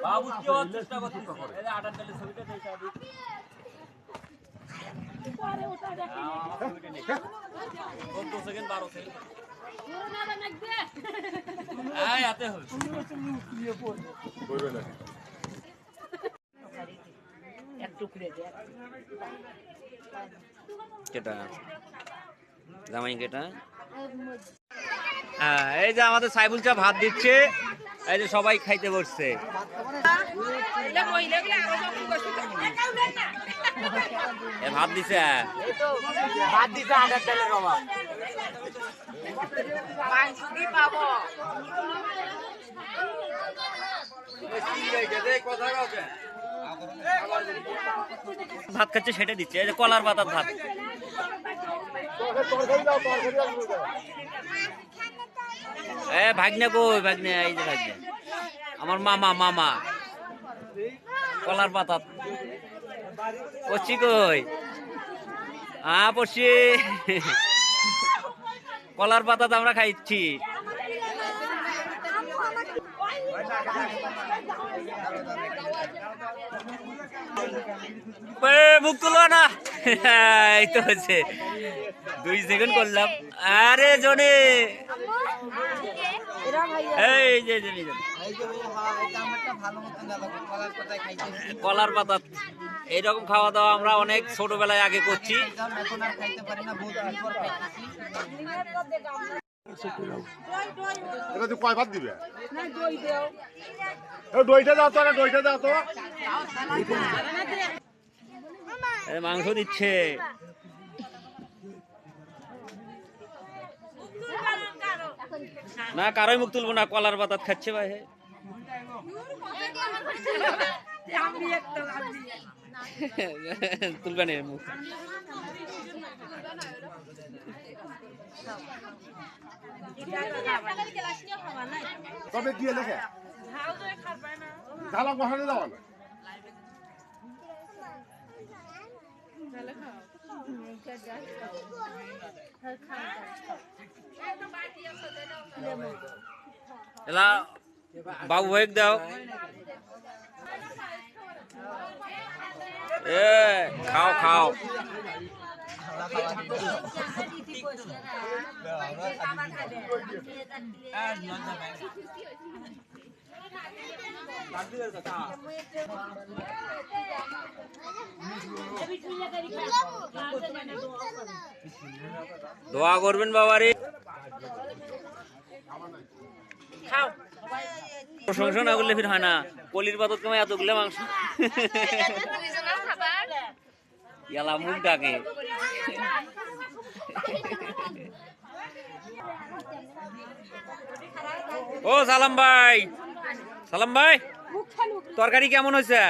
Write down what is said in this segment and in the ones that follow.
বাবু কি চেষ্টা করতে এই আটার ডালে ছবিটা দেখাবি পরে ওটা দেখে নি 2 সেকেন্ড 12 সেকেন্ড পুরো না নাক দে আয় আতে হবে কইবে না এক টুকরে দে কেটা জামাই কেটা হ্যাঁ এই যে আমাদের সাইবুল চা ভাত দিচ্ছে এই যে সবাই খাইতে বসছে ভাত দিছে ভাত দিছে আটার ডালের অভাব ভাত খাচ্ছে সেটা দিচ্ছে এই যে কলার পাতার ভাত ভাগ্নে কই ভাগ্নে এই যে ভাগ্নে আমার মামা কলার পাতা পড়ছি কই পড়ছি কলার পাতা আমরা খাইছি মুখ তুলো না এই তো হচ্ছে 2 সেকেন্ড করলাম আরে জনে এই যে কলার পাতা এইরকম খাওয়া দাওয়া আমরা অনেক ছোটবেলায় আগে করছি কয় ভাত দিবে দইটা দাও তো দইটা দাও তো মাংস দিচ্ছে না কারোই মুখ তুলবো না কলার পাতা খাচ্ছে ভাই তুলবে না মুখ তবে দিয়ে লেখে ঝালা বসানো যাওয়া না এলা বাবু ভাই দাও খাও খাও দোয়া করবেন বাবারে প্রশংসা না করলে ফির হয় না কলির পাতত কমে এতগুলো মাংস ইয়ালা মুখ ডাকে ও সালাম ভাই তরকারি কেমন হয়েছে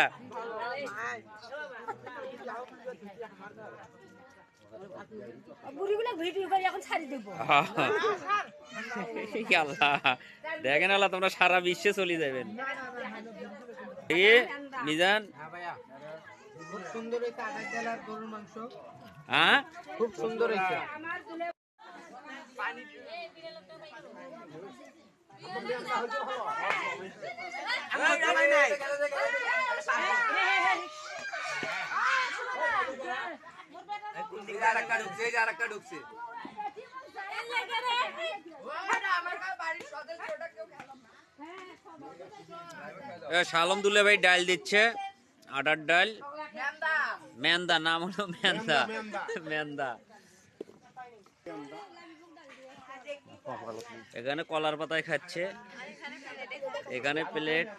দেখেন আল্লাহ তোমরা সারা বিশ্বে চলে যাবেন মিজান খুব সুন্দর হয়েছে আটার ডাল আর গরুর মাংস হ্যাঁ খুব সুন্দর হয়েছে শালম দুলে ভাই ডাল দিচ্ছে আটার ডাল মেন্দা নাম হলো মেন্দা এখানে কলার পাতায় খাচ্ছে এখানে প্লেট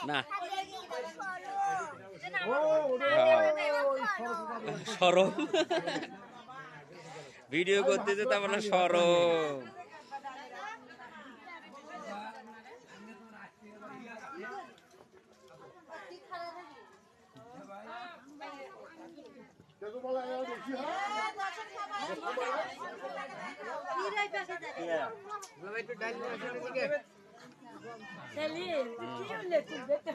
না সরম ভিডিও করতেছে তার মানে সরম সেলিম কি হলে তুই বেটা